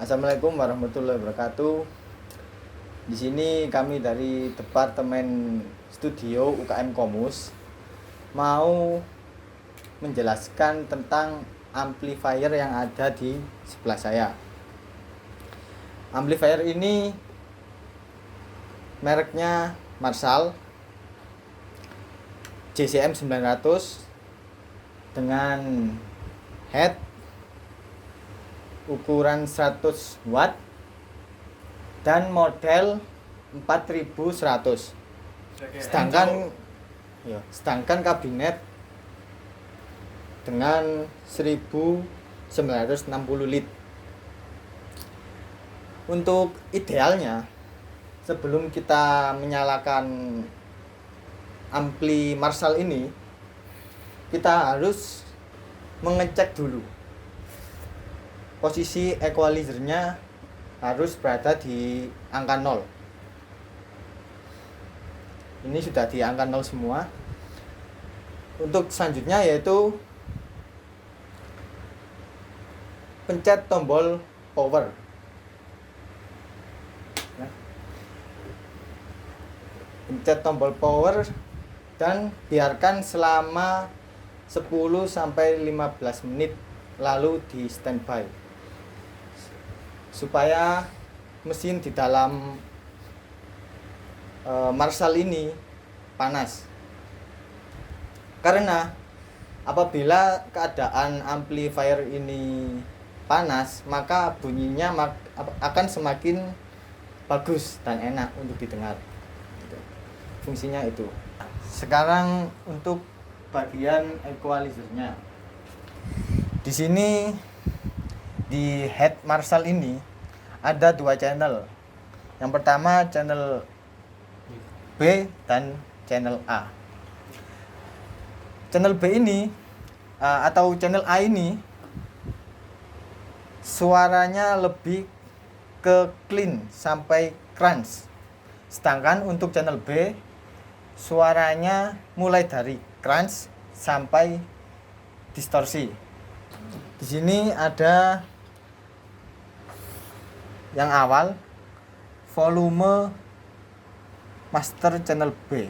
Assalamualaikum warahmatullahi wabarakatuh. Di sini kami dari Departemen Studio UKM Komus mau menjelaskan tentang amplifier yang ada di sebelah saya. Amplifier ini mereknya Marshall JCM 900 dengan head ukuran 100 watt dan model 4100. Sedangkan kabinet dengan 1960 lit. Untuk idealnya, sebelum kita menyalakan ampli Marshall ini, kita harus mengecek dulu posisi equalizernya harus berada di angka 0. Ini sudah di angka 0 semua. Untuk selanjutnya yaitu pencet tombol power. Pencet tombol power dan biarkan selama 10-15 menit, lalu di standby supaya mesin di dalam Marshall ini panas. Karena apabila keadaan amplifier ini panas, maka bunyinya akan semakin bagus dan enak untuk didengar. Fungsinya itu. Sekarang untuk bagian equalizernya. Di sini di head Marshall ini ada 2 channel. Yang pertama channel B dan channel A. Channel B ini atau channel A ini suaranya lebih ke clean sampai crunch. Sedangkan untuk channel B suaranya mulai dari crunch sampai distorsi. Di sini ada yang awal volume master channel B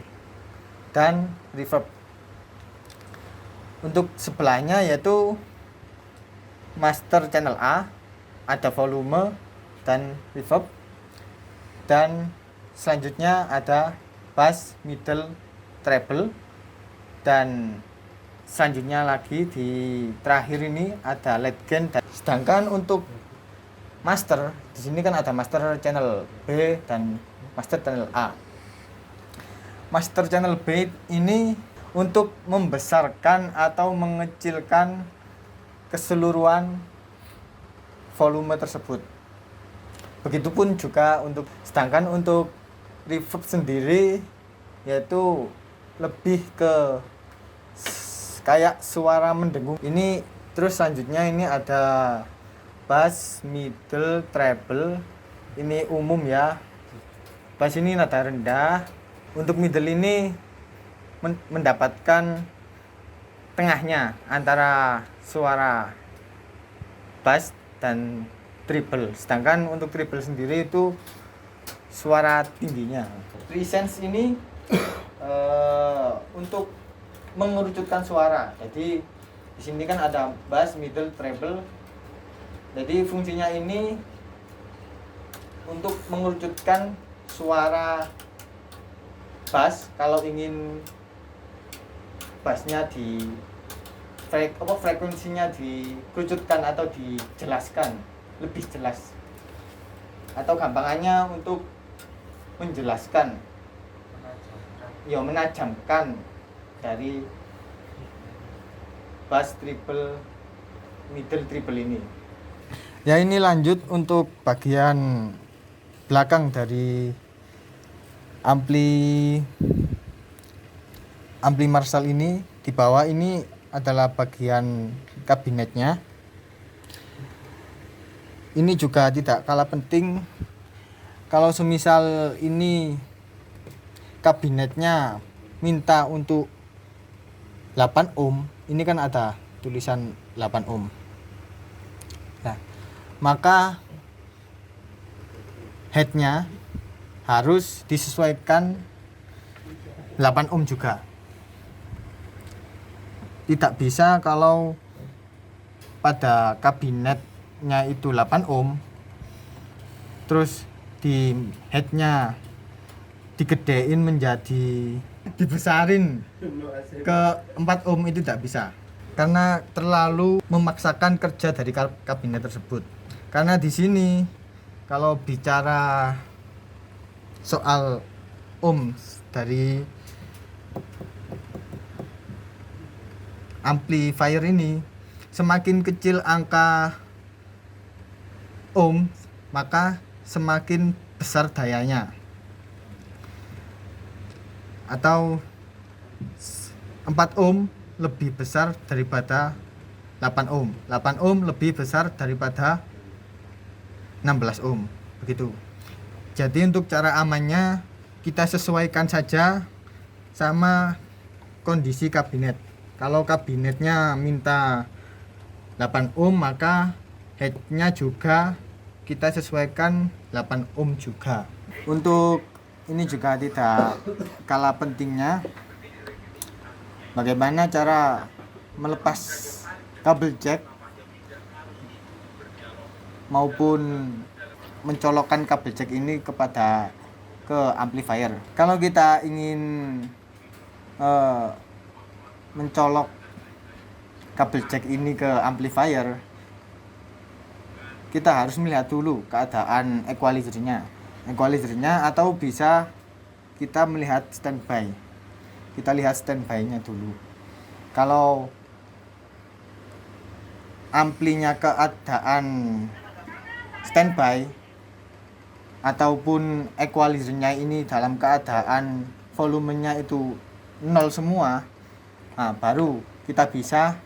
dan reverb. Untuk sebelahnya yaitu master channel A, ada volume dan reverb, dan selanjutnya ada bass, middle, treble, dan selanjutnya lagi di terakhir ini ada lead gain. Sedangkan untuk master, di sini kan ada master channel B dan master channel A. Master channel B ini untuk membesarkan atau mengecilkan keseluruhan volume tersebut. Begitupun juga sedangkan untuk reverb sendiri yaitu lebih ke kayak suara mendengung. Ini terus selanjutnya ini ada bass, middle, treble. Ini umum ya. Bass ini nada rendah. Untuk middle ini mendapatkan tengahnya antara suara bass dan treble. Sedangkan untuk treble sendiri itu suara tingginya. Presence ini untuk mengerucutkan suara. Jadi di sini kan ada bass, middle, treble. Jadi fungsinya ini untuk mengerucutkan suara bass. Kalau ingin bassnya frekuensinya dikerucutkan atau dijelaskan lebih jelas, atau gampangannya untuk menjelaskan, menajamkan dari bass, treble, middle, treble ini. Ya, ini lanjut untuk bagian belakang dari ampli Marshall ini. Di bawah ini adalah bagian kabinetnya. Ini juga tidak kalah penting. Kalau semisal ini kabinetnya minta untuk 8 ohm, ini kan ada tulisan 8 ohm. Nah, maka headnya harus disesuaikan 8 ohm juga. Tidak bisa kalau pada kabinetnya itu 8 ohm terus di headnya digedein menjadi dibesarin ke 4 ohm, itu tidak bisa karena terlalu memaksakan kerja dari kabinet tersebut. Karena di sini kalau bicara soal ohm dari amplifier ini, semakin kecil angka ohm maka semakin besar dayanya, atau 4 ohm lebih besar daripada 8 ohm, 8 ohm lebih besar daripada 16 ohm, begitu. Jadi untuk cara amannya kita sesuaikan saja sama kondisi kabinet. Kalau kabinetnya minta 8 ohm maka headnya juga kita sesuaikan 8 ohm juga. Untuk ini juga tidak kalah pentingnya, bagaimana cara melepas kabel jack maupun mencolokkan kabel jack ini ke amplifier. Kalau kita ingin mencolok kabel jack ini ke amplifier, kita harus melihat dulu keadaan equalizernya atau bisa kita melihat standby. Kita lihat standby-nya dulu. Kalau amplinya keadaan standby ataupun equalizernya ini dalam keadaan volumenya itu 0 semua, nah baru kita bisa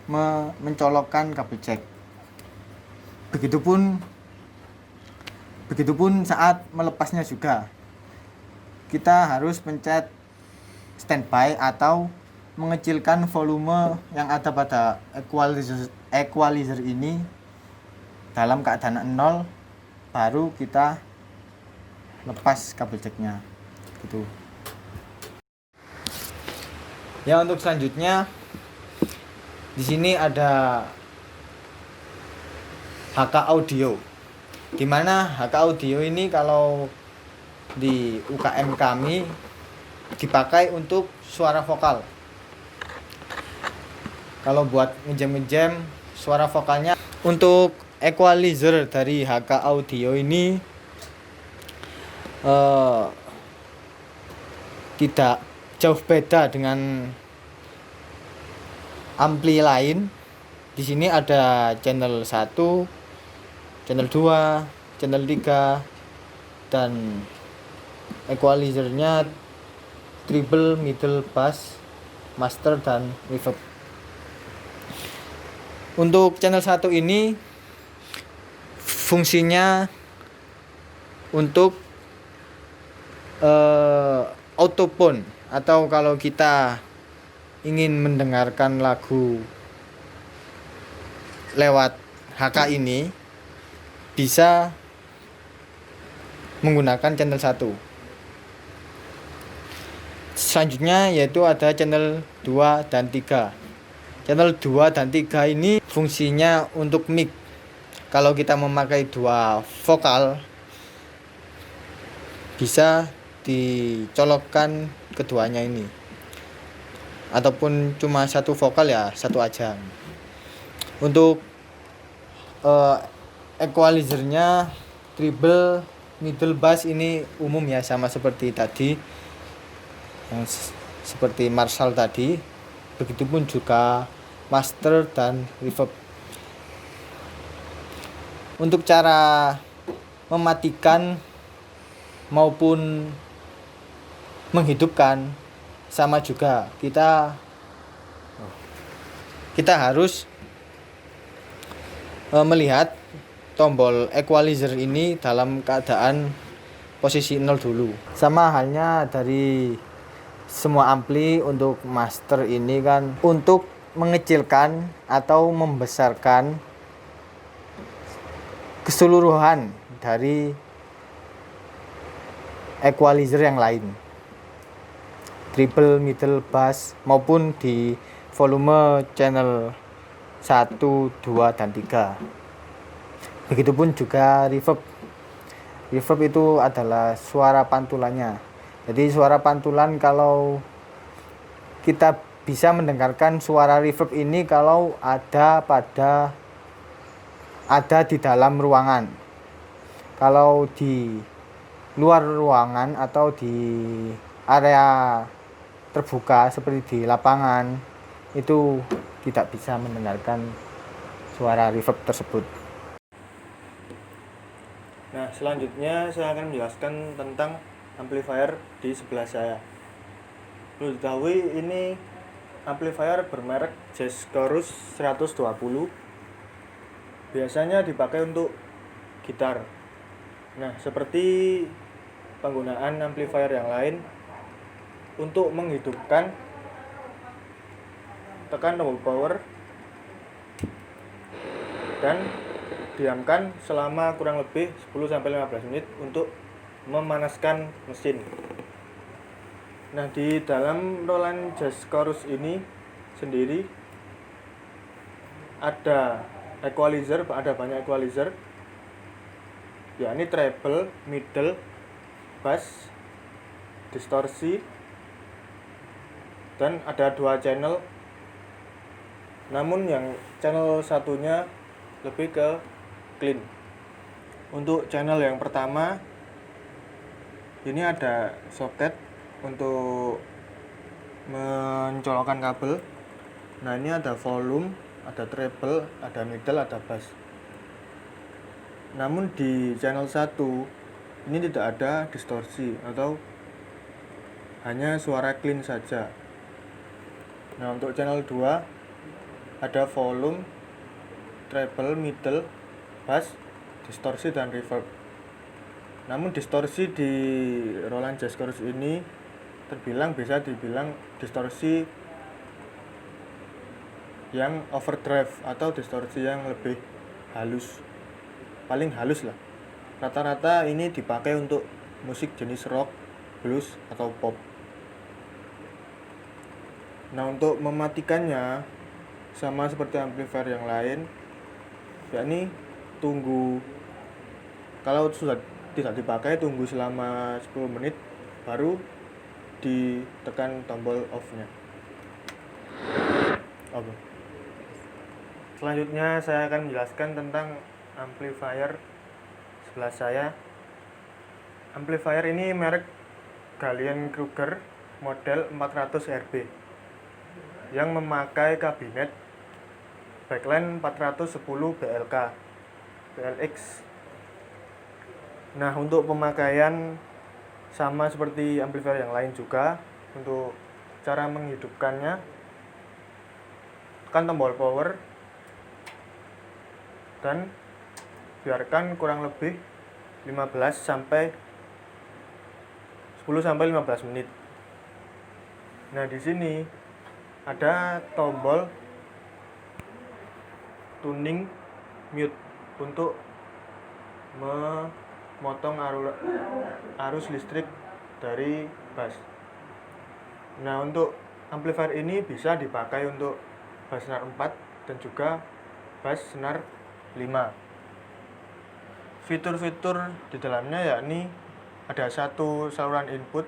mencolokkan kabel jack. Begitupun saat melepasnya juga, kita harus pencet standby atau mengecilkan volume yang ada pada equalizer ini dalam keadaan 0, baru kita lepas kabel jacknya gitu. Ya, untuk selanjutnya di sini ada HK audio, dimana HK audio ini kalau di UKM kami dipakai untuk suara vokal. Kalau buat ngejam suara vokalnya. Untuk equalizer dari HK audio ini tidak jauh beda dengan ampli lain. Di sini ada channel 1, channel 2, channel 3, dan equalizernya treble, middle, bass, master, dan reverb. Untuk channel 1 ini fungsinya untuk autophone, atau kalau kita ingin mendengarkan lagu lewat HK ini bisa menggunakan channel 1. Selanjutnya yaitu ada channel 2 dan 3. Channel 2 dan 3 ini fungsinya untuk mic. Kalau kita memakai 2 vokal, bisa dicolokkan keduanya ini. Ataupun cuma 1 vokal ya 1 aja. Untuk equalizernya treble, middle, bass ini umum ya, sama seperti tadi, yang seperti Marshall tadi. Begitupun juga master dan reverb. Untuk cara mematikan maupun menghidupkan sama juga, kita harus melihat tombol equalizer ini dalam keadaan posisi 0 dulu. Sama halnya dari semua ampli, untuk master ini kan untuk mengecilkan atau membesarkan keseluruhan dari equalizer yang lain, treble, middle, bass maupun di volume channel 1, 2, dan 3. Begitupun juga reverb. Reverb itu adalah suara pantulannya. Jadi suara pantulan, kalau kita bisa mendengarkan suara reverb ini kalau ada di dalam ruangan. Kalau di luar ruangan atau di area terbuka seperti di lapangan, itu tidak bisa mendengarkan suara reverb tersebut. Nah, selanjutnya saya akan menjelaskan tentang amplifier di sebelah saya. Perlu diketahui, ini amplifier bermerek Jazz Chorus 120. Biasanya dipakai untuk gitar. Nah, seperti penggunaan amplifier yang lain, untuk menghidupkan, tekan tombol power dan diamkan selama kurang lebih 10-15 menit untuk memanaskan mesin. Nah, di dalam Roland Jazz Chorus ini sendiri ada equalizer, ada banyak equalizer, yakni treble, middle, bass, distorsi, dan ada 2 channel. Namun yang channel satunya lebih ke clean. Untuk channel yang pertama, ini ada soket untuk mencolokkan kabel. Nah, ini ada volume, ada treble, ada middle, ada bass. Namun di channel 1 ini tidak ada distorsi atau hanya suara clean saja. Nah, untuk channel 2 ada volume, treble, middle, bass, distorsi, dan reverb. Namun distorsi di Roland Jazz Chorus ini bisa dibilang distorsi yang overdrive atau distorsi yang lebih halus, paling halus lah. Rata-rata ini dipakai untuk musik jenis rock, blues, atau pop. Nah, untuk mematikannya sama seperti amplifier yang lain, yakni tunggu, kalau sudah tidak dipakai, tunggu selama 10 menit baru ditekan tombol off-nya. Oke. Selanjutnya saya akan menjelaskan tentang amplifier sebelah saya. Amplifier ini merek Gallien-Kruger model 400 RB yang memakai kabinet backline 410 BLX. Nah, untuk pemakaian sama seperti amplifier yang lain juga. Untuk cara menghidupkannya, tekan tombol power dan biarkan kurang lebih 10-15 menit. Nah, di sini ada tombol tuning mute untuk memotong arus listrik dari bass. Nah, untuk amplifier ini bisa dipakai untuk bass senar 4 dan juga bass senar 5. Fitur-fitur di dalamnya yakni ada 1 saluran input,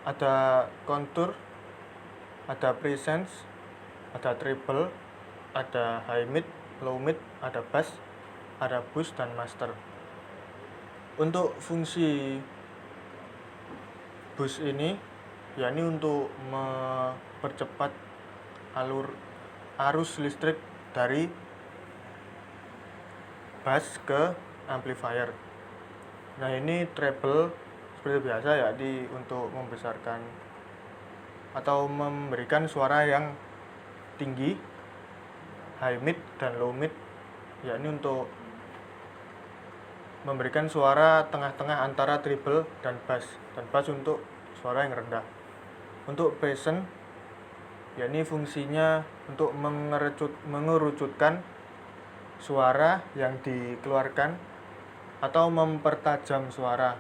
ada contour, ada presence, ada treble, ada high mid, low mid, ada bass, ada boost, dan master. Untuk fungsi boost ini yakni untuk mempercepat arus listrik dari bass ke amplifier. Nah, ini treble seperti biasa, yakni untuk membesarkan atau memberikan suara yang tinggi. High mid dan low mid yakni untuk memberikan suara tengah-tengah antara treble dan bass untuk suara yang rendah. Untuk presence yakni fungsinya untuk mengerucutkan suara yang dikeluarkan atau mempertajam suara.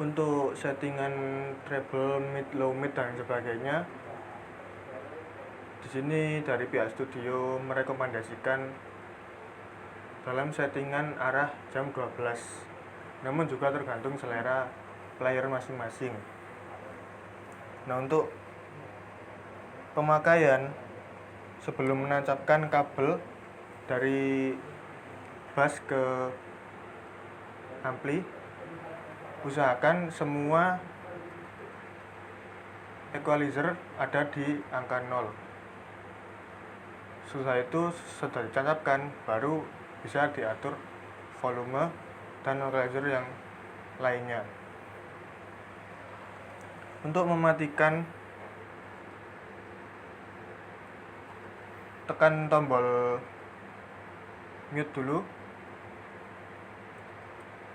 Untuk settingan treble, mid, low mid dan sebagainya, di sini dari pihak studio merekomendasikan dalam settingan arah jam 12. Namun juga tergantung selera player masing-masing. Nah, untuk pemakaian sebelum menancapkan kabel dari bass ke ampli, usahakan semua equalizer ada di angka 0. Setelah itu sudah ditancapkan, baru bisa diatur volume dan equalizer yang lainnya. Untuk mematikan, tekan tombol mute dulu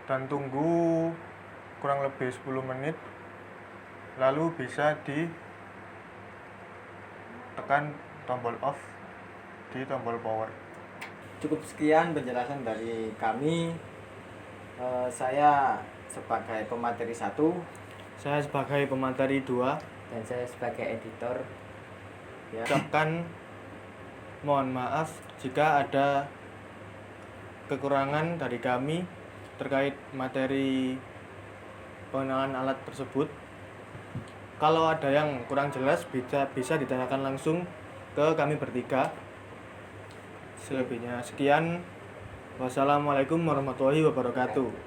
dan tunggu kurang lebih 10 menit, lalu bisa ditekan tombol off di tombol power. Cukup sekian penjelasan dari kami. Saya sebagai pemateri 1 Saya sebagai pemateri 2 dan saya sebagai editor. Ya. ucapkan mohon maaf jika ada kekurangan dari kami terkait materi pengenalan alat tersebut. Kalau ada yang kurang jelas bisa ditanyakan langsung ke kami bertiga. Selebihnya sekian. Wassalamualaikum warahmatullahi wabarakatuh.